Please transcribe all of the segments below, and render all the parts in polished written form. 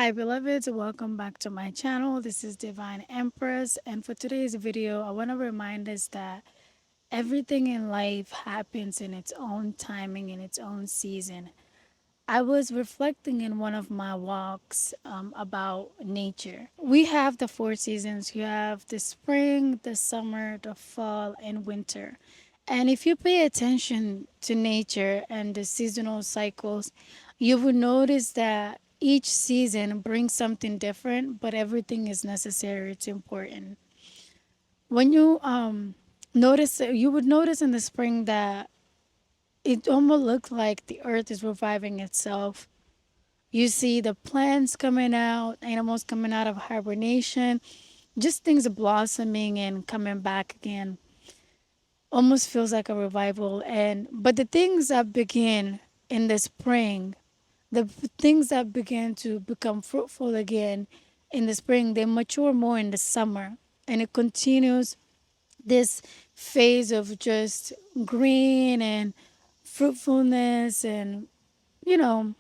Hi beloveds, welcome back to my channel. This is Divine Empress, and for today's video I want to remind us that everything in life happens in its own timing, in its own season. I was reflecting in one of my walks about nature. We have the four seasons. You have the spring, the summer, the fall, and winter. And if you pay attention to nature and the seasonal cycles, you will notice that each season brings something different, but everything is necessary. It's important. When you notice, you would notice in the spring that it almost looks like the earth is reviving itself. You see the plants coming out, animals coming out of hibernation, just things blossoming and coming back again. Almost feels like a revival. And but the things that begin in the spring, the things that begin to become fruitful again in the spring, they mature more in the summer. And it continues this phase of just green and fruitfulness and you know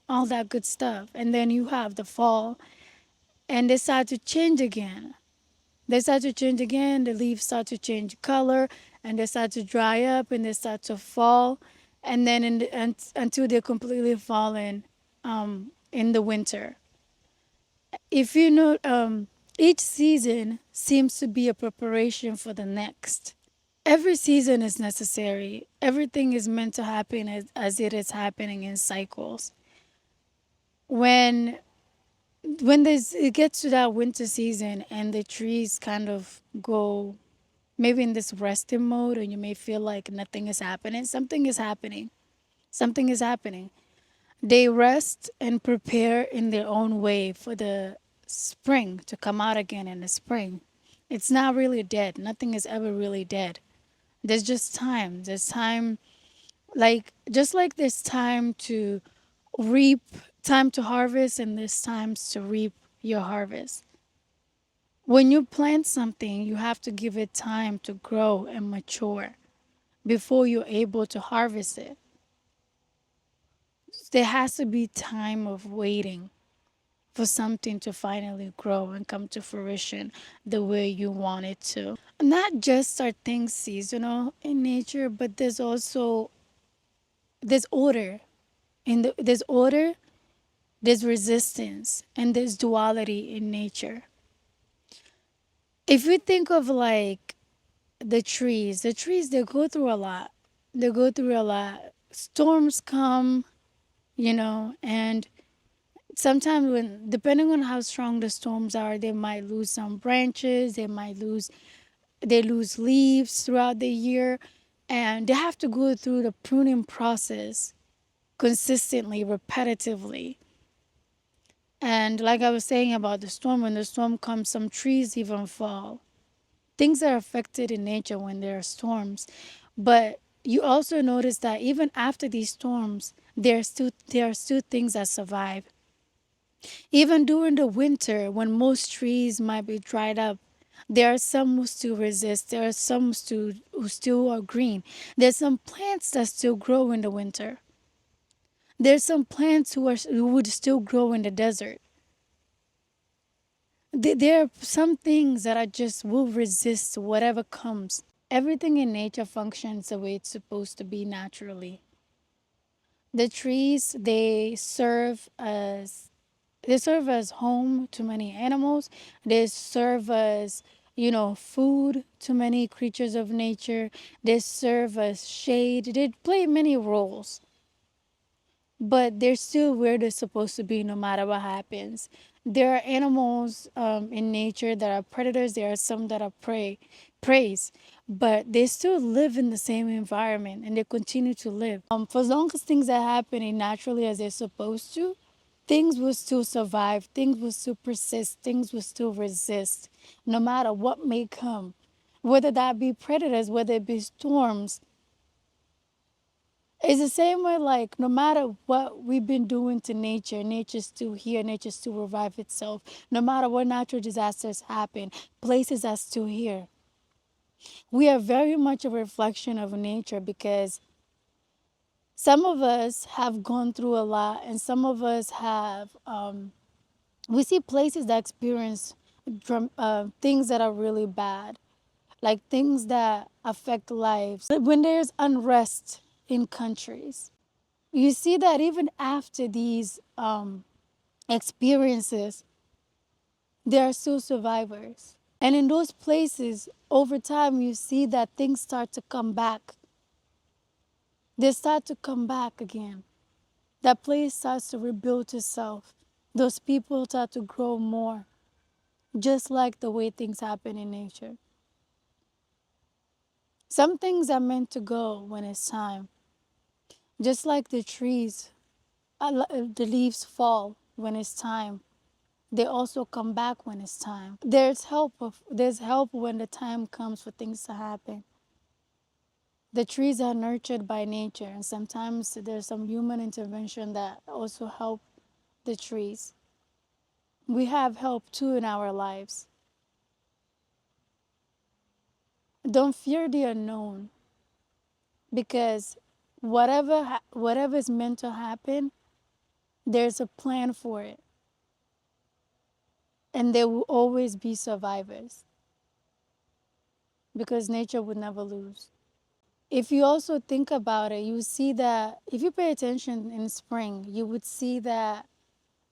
all that good stuff. And then you have the fall, and they start to change again. They start to change again. The leaves start to change color, and they start to dry up, and they start to fall, and then until they're completely fallen in the winter. If you know, each season seems to be a preparation for the next. Every season is necessary. Everything is meant to happen as it is happening in cycles. When it gets to that winter season and the trees kind of go maybe in this resting mode, and you may feel like nothing is happening, something is happening. Something is happening. They rest and prepare in their own way for the spring to come out again in the spring. It's not really dead. Nothing is ever really dead. There's just time. There's time, like just like there's time to reap, time to harvest, and there's times to reap your harvest. When you plant something, you have to give it time to grow and mature before you're able to harvest it. There has to be time of waiting for something to finally grow and come to fruition the way you want it to. Not just are things seasonal in nature, but there's order. There's order, there's resistance, and there's duality in nature. If we think of like the trees they go through a lot. They go through a lot. Storms come, and sometimes when depending on how strong the storms are, they might lose some branches, they lose leaves throughout the year, and they have to go through the pruning process consistently, repetitively. And like I was saying about the storm, when the storm comes, some trees even fall. Things are affected in nature when there are storms. But you also notice that even after these storms, there are still things that survive. Even during the winter, when most trees might be dried up, there are some who still resist. There are some who still are green. There's some plants that still grow in the winter. There's some plants who would still grow in the desert. There are some things that are just will resist whatever comes. Everything in nature functions the way it's supposed to be naturally. The trees, they serve as home to many animals. They serve as, food to many creatures of nature. They serve as shade. They play many roles, but they're still where they're supposed to be no matter what happens. There are animals in nature that are predators. There are some that are preys, but they still live in the same environment and they continue to live. For as long as things are happening naturally as they're supposed to, things will still survive, things will still persist, things will still resist, no matter what may come. Whether that be predators, whether it be storms, it's the same way, like, no matter what we've been doing to nature, nature's still here, nature still revive itself. No matter what natural disasters happen, places are still here. We are very much a reflection of nature because some of us have gone through a lot and some of us have We see places that experience things that are really bad, like things that affect lives. When there's unrest in countries, you see that even after these experiences, there are still survivors. And in those places, over time, you see that things start to come back. They start to come back again. That place starts to rebuild itself. Those people start to grow more, just like the way things happen in nature. Some things are meant to go when it's time. Just like the trees, the leaves fall when it's time. They also come back when it's time. There's help when the time comes for things to happen. The trees are nurtured by nature, and sometimes there's some human intervention that also help the trees. We have help too in our lives. Don't fear the unknown, because whatever is meant to happen, there's a plan for it, and there will always be survivors, because nature would never lose. If you also think about it, you see that if you pay attention in spring, you would see that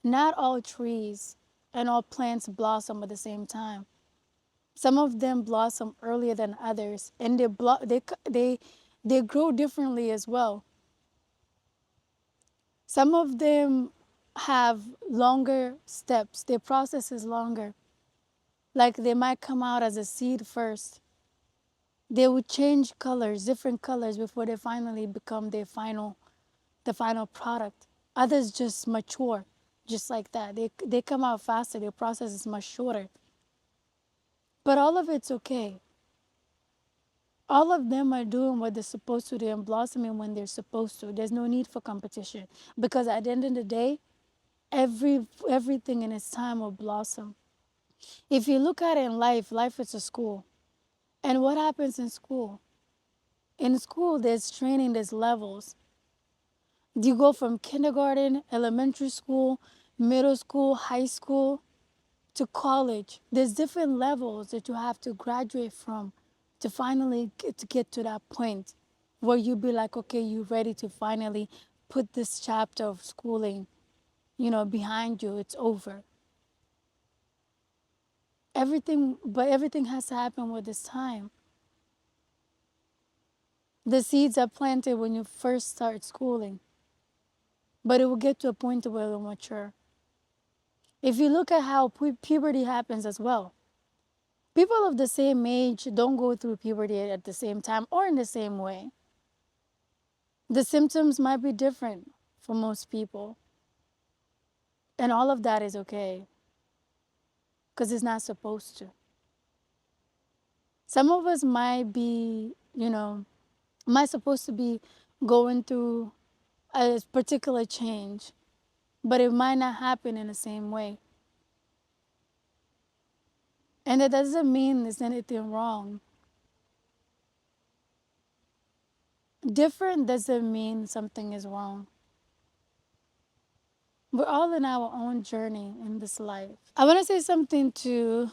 not all trees and all plants blossom at the same time. Some of them blossom earlier than others, and they grow differently as well. Some of them have longer steps. Their process is longer. Like they might come out as a seed first. They would change colors, different colors, before they finally become the final product. Others just mature, just like that. They come out faster. Their process is much shorter. But all of it's okay. All of them are doing what they're supposed to do and blossoming when they're supposed to. There's no need for competition, because at the end of the day, everything in its time will blossom. If you look at it in life, life is a school. And what happens in school? In school, there's training, there's levels. You go from kindergarten, elementary school, middle school, high school, to college. There's different levels that you have to graduate from to finally get to that point where you be like, okay, you're ready to finally put this chapter of schooling, behind you. It's over. Everything has to happen with its time. The seeds are planted when you first start schooling, but it will get to a point where it will mature. If you look at how puberty happens as well, people of the same age don't go through puberty at the same time or in the same way. The symptoms might be different for most people, and all of that is okay, because it's not supposed to. Some of us might supposed to be going through a particular change, but it might not happen in the same way. And that doesn't mean there's anything wrong. Different doesn't mean something is wrong. We're all in our own journey in this life. I want to say something to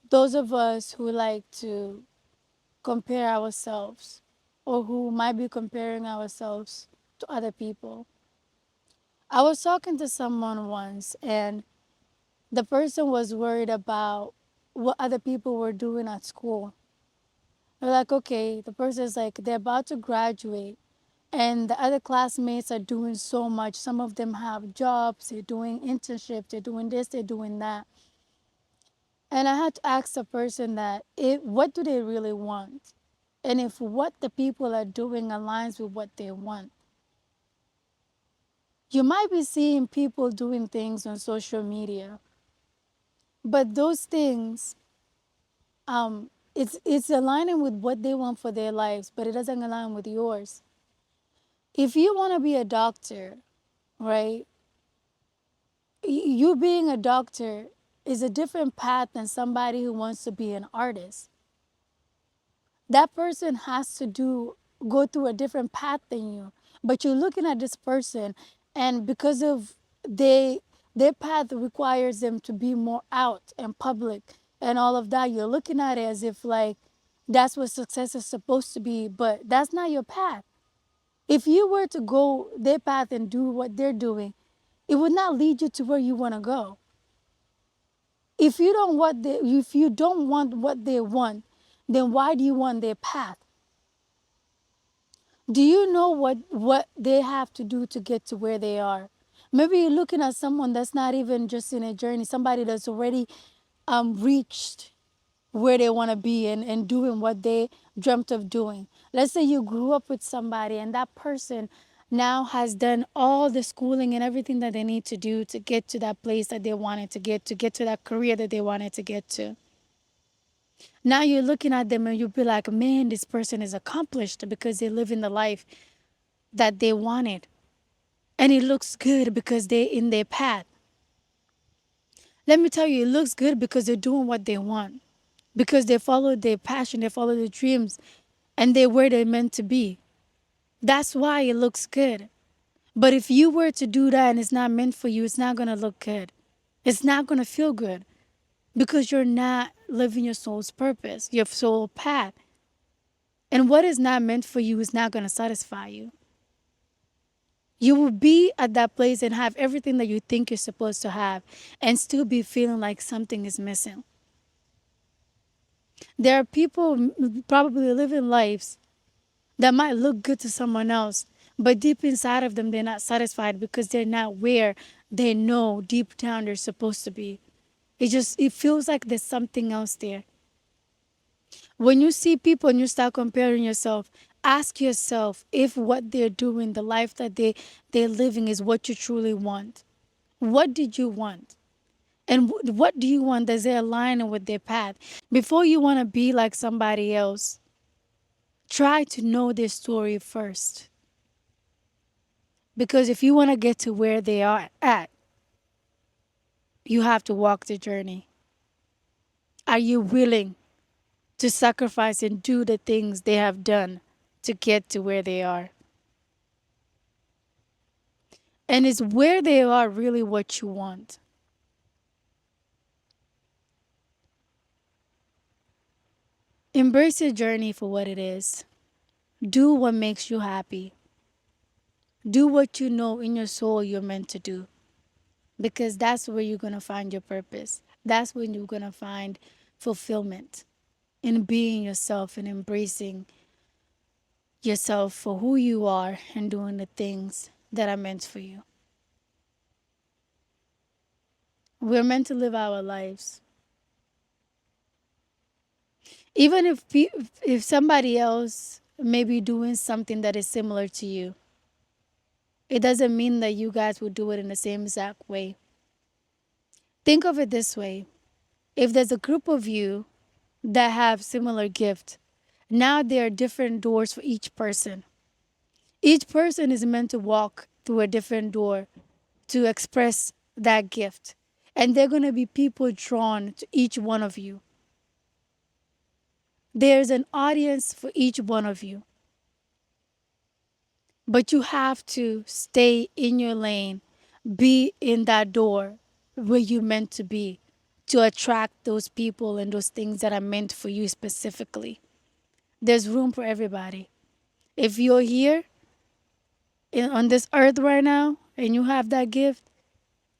those of us who like to compare ourselves, or who might be comparing ourselves to other people. I was talking to someone once, and the person was worried about what other people were doing at school. They're like, okay, the person's like, they're about to graduate, and the other classmates are doing so much. Some of them have jobs, they're doing internships, they're doing this, they're doing that. And I had to ask the person that, what do they really want? And if what the people are doing aligns with what they want. You might be seeing people doing things on social media, but those things, it's aligning with what they want for their lives, but it doesn't align with yours. If you want to be a doctor, right? You being a doctor is a different path than somebody who wants to be an artist. That person has to go through a different path than you. But you're looking at this person, and because of they Their path requires them to be more out and public and all of that. You're looking at it as if like that's what success is supposed to be, but that's not your path. If you were to go their path and do what they're doing, it would not lead you to where you want to go. If you don't want what they want, then why do you want their path? Do you know what they have to do to get to where they are? Maybe you're looking at someone that's not even just in a journey, somebody that's already reached where they want to be and doing what they dreamt of doing. Let's say you grew up with somebody and that person now has done all the schooling and everything that they need to do to get to that place that they wanted to get to that career that they wanted to get to. Now you're looking at them and you'll be like, man, this person is accomplished because they live in the life that they wanted. And it looks good because they're in their path. Let me tell you, it looks good because they're doing what they want. Because they follow their passion, they follow their dreams, and they're where they're meant to be. That's why it looks good. But if you were to do that and it's not meant for you, it's not going to look good. It's not going to feel good because you're not living your soul's purpose, your soul path. And what is not meant for you is not going to satisfy you. You will be at that place and have everything that you think you're supposed to have and still be feeling like something is missing. There are people probably living lives that might look good to someone else, but deep inside of them, they're not satisfied because they're not where they know deep down they're supposed to be. It feels like there's something else there. When you see people and you start comparing yourself, ask yourself if what they're doing, the life that they're living is what you truly want. What did you want? And what do you want? Does it align with their path? Before you want to be like somebody else, try to know their story first. Because if you want to get to where they are at, you have to walk the journey. Are you willing to sacrifice and do the things they have done to get to where they are? And is where they are really what you want? Embrace your journey for what it is. Do what makes you happy. Do what you know in your soul you're meant to do. Because that's where you're going to find your purpose. That's when you're going to find fulfillment in being yourself and embracing yourself for who you are and doing the things that are meant for you. We're meant to live our lives. Even if somebody else may be doing something that is similar to you, it doesn't mean that you guys will do it in the same exact way. Think of it this way. If there's a group of you that have similar gift, now there are different doors for each person. Each person is meant to walk through a different door to express that gift. And there are going to be people drawn to each one of you. There's an audience for each one of you. But you have to stay in your lane, be in that door where you're meant to be to attract those people and those things that are meant for you specifically. There's room for everybody. If you're here on this earth right now and you have that gift,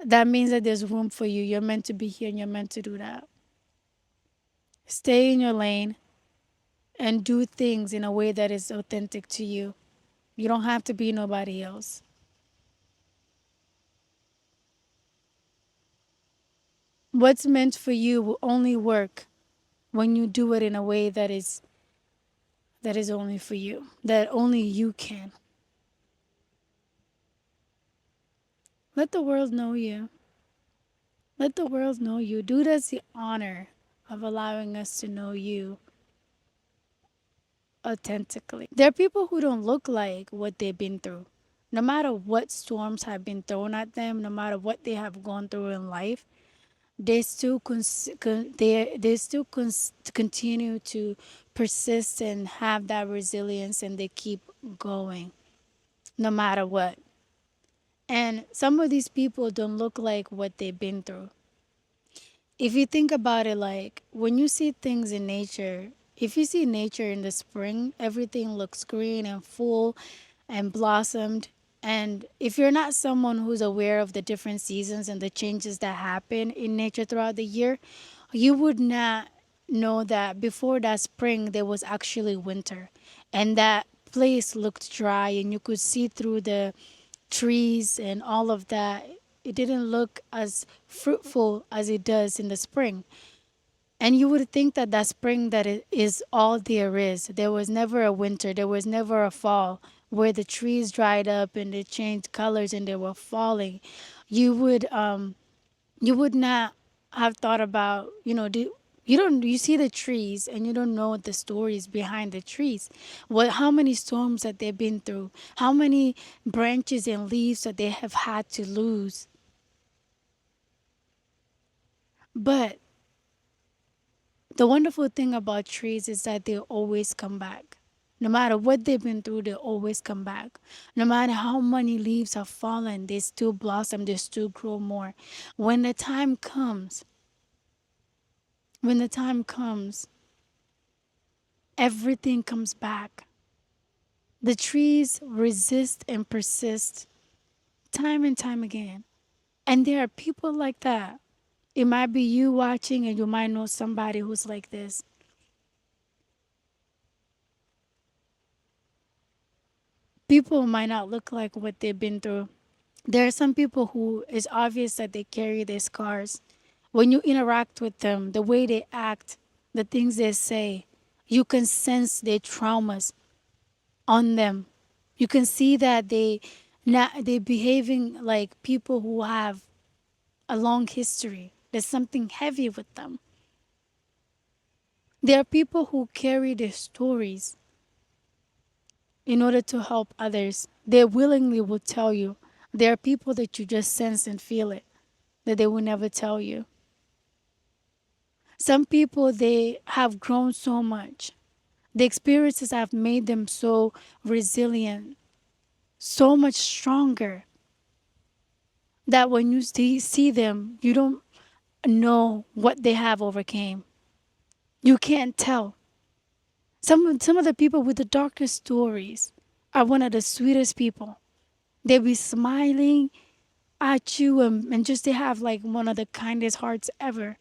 that means that there's room for you. You're meant to be here and you're meant to do that. Stay in your lane and do things in a way that is authentic to you. You don't have to be nobody else. What's meant for you will only work when you do it in a way that is only for you, that only you can. Let the world know you. Let the world know you. Do us the honor of allowing us to know you authentically. There are people who don't look like what they've been through. No matter what storms have been thrown at them, no matter what they have gone through in life, they still continue to persist and have that resilience, and they keep going no matter what. And some of these people don't look like what they've been through. If you think about it, like when you see things in nature, if you see nature in the spring, everything looks green and full and blossomed. And if you're not someone who's aware of the different seasons and the changes that happen in nature throughout the year, you would not know that before that spring there was actually winter, and that place looked dry and you could see through the trees and all of that. It didn't look as fruitful as it does in the spring. And you would think that that spring that it is all there is. There was never a winter, there was never a fall where the trees dried up and they changed colors and they were falling. You would you would not have thought about, you don't, you see the trees and you don't know the stories behind the trees. What, how many storms that they've been through, how many branches and leaves that they have had to lose. But the wonderful thing about trees is that they always come back. No matter what they've been through, they always come back. No matter how many leaves have fallen, they still blossom, they still grow more. When the time comes, when the time comes, everything comes back. The trees resist and persist time and time again. And there are people like that. It might be you watching, and you might know somebody who's like this. People might not look like what they've been through. There are some people who it's obvious that they carry their scars. When you interact with them, the way they act, the things they say, you can sense their traumas on them. You can see that they're behaving like people who have a long history. There's something heavy with them. There are people who carry their stories in order to help others. They willingly will tell you. There are people that you just sense and feel it, that they will never tell you. Some people, they have grown so much. The experiences have made them so resilient, so much stronger, that when you see them, you don't know what they have overcame. You can't tell. Some of the people with the darkest stories are one of the sweetest people. They be smiling at you, and just they have like one of the kindest hearts ever.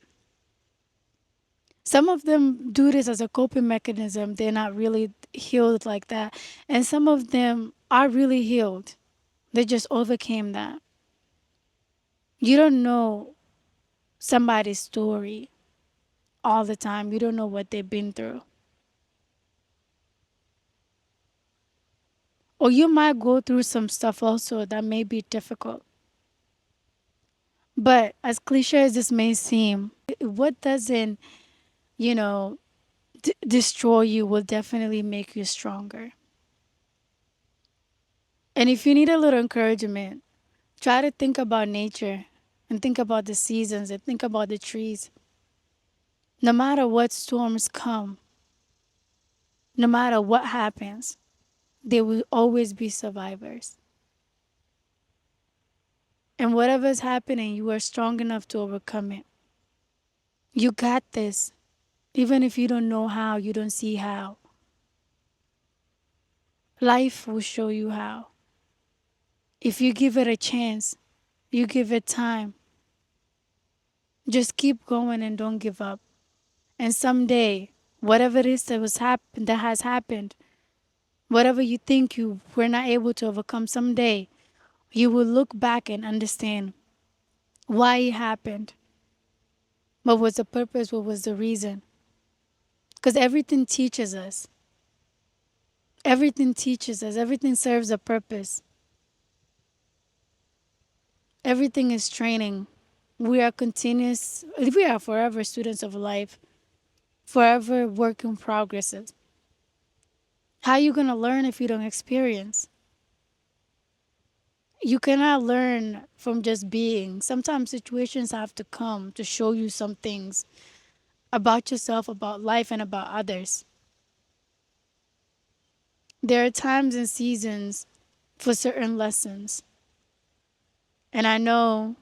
Some of them do this as a coping mechanism. They're not really healed like that. And some of them are really healed. They just overcame that. You don't know somebody's story all the time. You don't know what they've been through. Or you might go through some stuff also that may be difficult. But as cliche as this may seem, what doesn't, you know, destroy you will definitely make you stronger. And if you need a little encouragement, try to think about nature and think about the seasons and think about the trees. No matter what storms come, no matter what happens, there will always be survivors. And whatever's happening, you are strong enough to overcome it. You got this. Even if you don't know how, you don't see how. Life will show you how. If you give it a chance, you give it time. Just keep going and don't give up. And someday, whatever it is that has happened, whatever you think you were not able to overcome, someday you will look back and understand why it happened. What was the purpose? What was the reason? Because everything teaches us. Everything teaches us. Everything serves a purpose. Everything is training. We are continuous, we are forever students of life, forever work in progresses. How are you going to learn if you don't experience? You cannot learn from just being. Sometimes situations have to come to show you some things about yourself, about life, and about others. There are times and seasons for certain lessons. And I know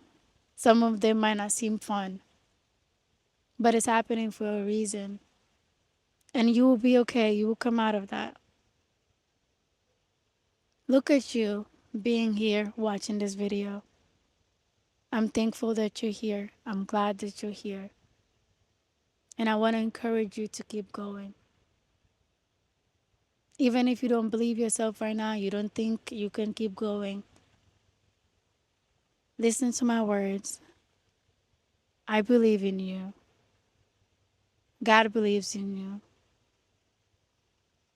some of them might not seem fun, but it's happening for a reason. And you will be okay. You will come out of that. Look at you being here watching this video. I'm thankful that you're here. I'm glad that you're here. And I want to encourage you to keep going. Even if you don't believe yourself right now, you don't think you can keep going, listen to my words. I believe in you. God believes in you.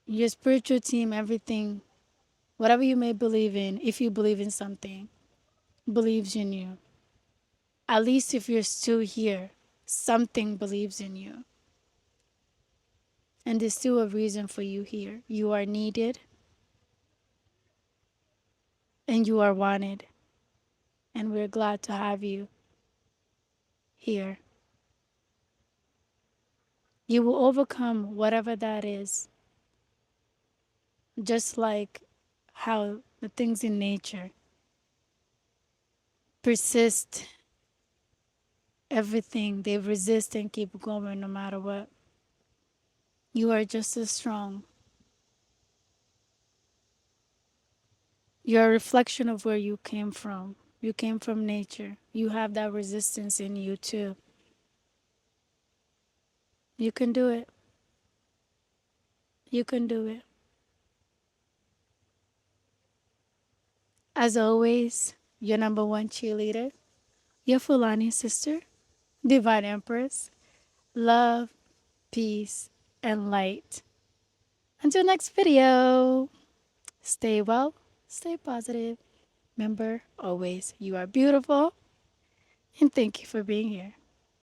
Your spiritual team, everything, whatever you may believe in, if you believe in something, believes in you. At least if you're still here, something believes in you. And there's still a reason for you here. You are needed and you are wanted. And we're glad to have you here. You will overcome whatever that is, just like how the things in nature persist, everything, they resist and keep going no matter what. You are just as strong. You're a reflection of where you came from. You came from nature. You have that resistance in you too. You can do it. You can do it. As always, your number one cheerleader, your Fulani sister, Divine Empress. Love, peace, and light. Until next video, stay well, stay positive. Remember, always, you are beautiful, and thank you for being here.